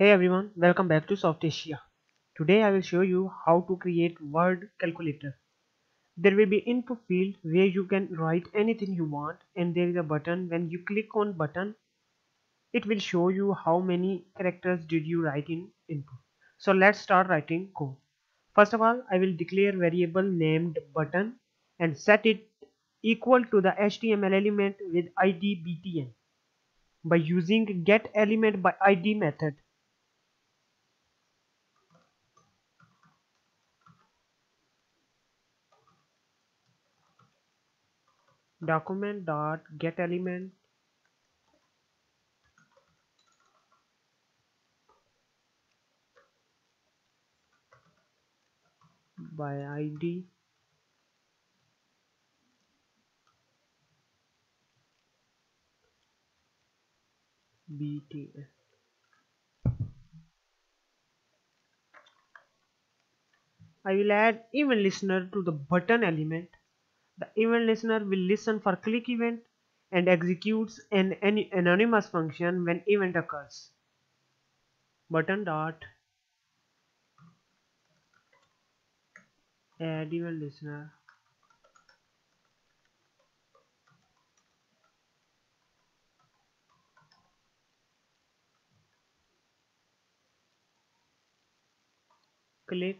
Hey everyone, welcome back to Soft Asia. Today I will show you how to create word calculator. There will be input field where you can write anything you want, and there is a button. When you click on button, it will show you how many characters did you write in input. So let's start writing code. First of all, I will declare variable named button and set it equal to the HTML element with ID btn by using getElementById method. Document.getElement by ID btn. I will add event listener to the button element. The event listener will listen for click event and executes an anonymous function when event occurs. Button dot add event listener click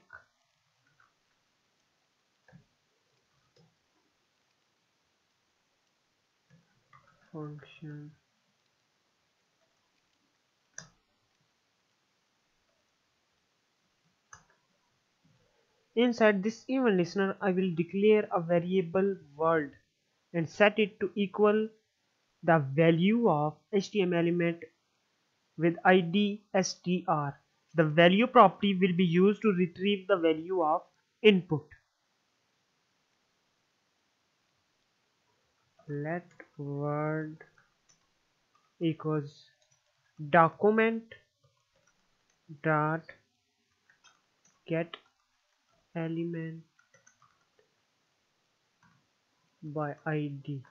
function. Inside this event listener, I will declare a variable word and set it to equal the value of HTML element with ID str. The value property will be used to retrieve the value of input. Let word equals document dot get element by ID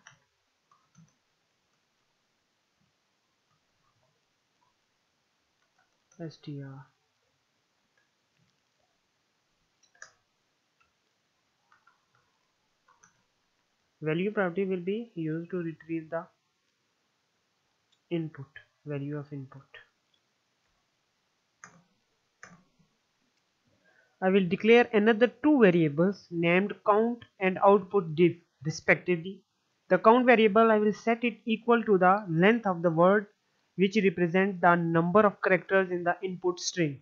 str. Value property will be used to retrieve the input, value of input. I will declare another two variables named count and output div respectively. The count variable, I will set it equal to the length of the word, which represents the number of characters in the input string.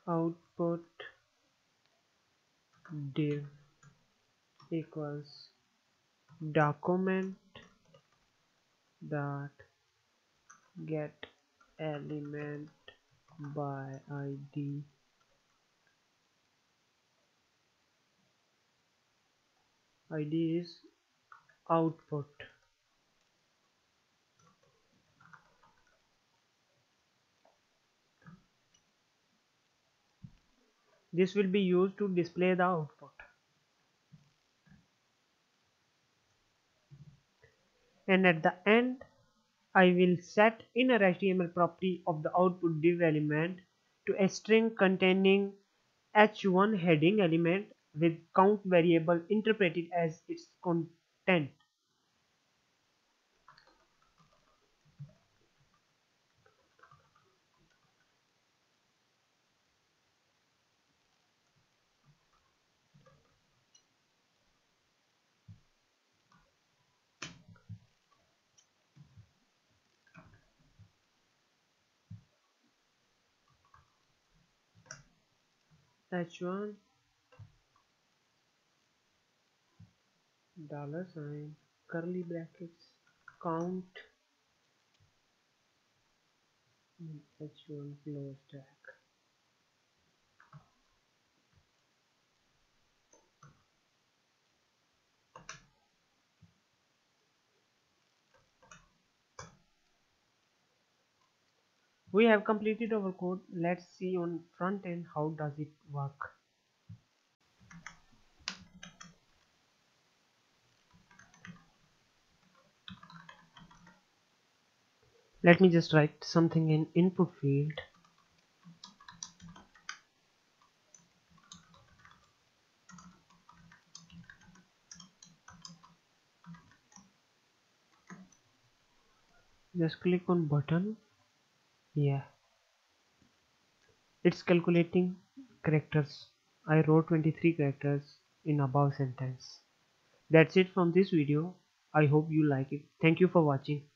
Output div equals document dot get element by ID is output. This will be used to display the output. And at the end, I will set innerHTML property of the output div element to a string containing h1 heading element with count variable interpreted as its content. H1 dollar sign curly brackets count h1 close tag. We have completed our code. Let's see on front end how does it work. Let me just write something in input field. Just click on button. Yeah, it's calculating characters. I wrote 23 characters in above sentence. That's it from this video. I hope you like it. Thank you for watching.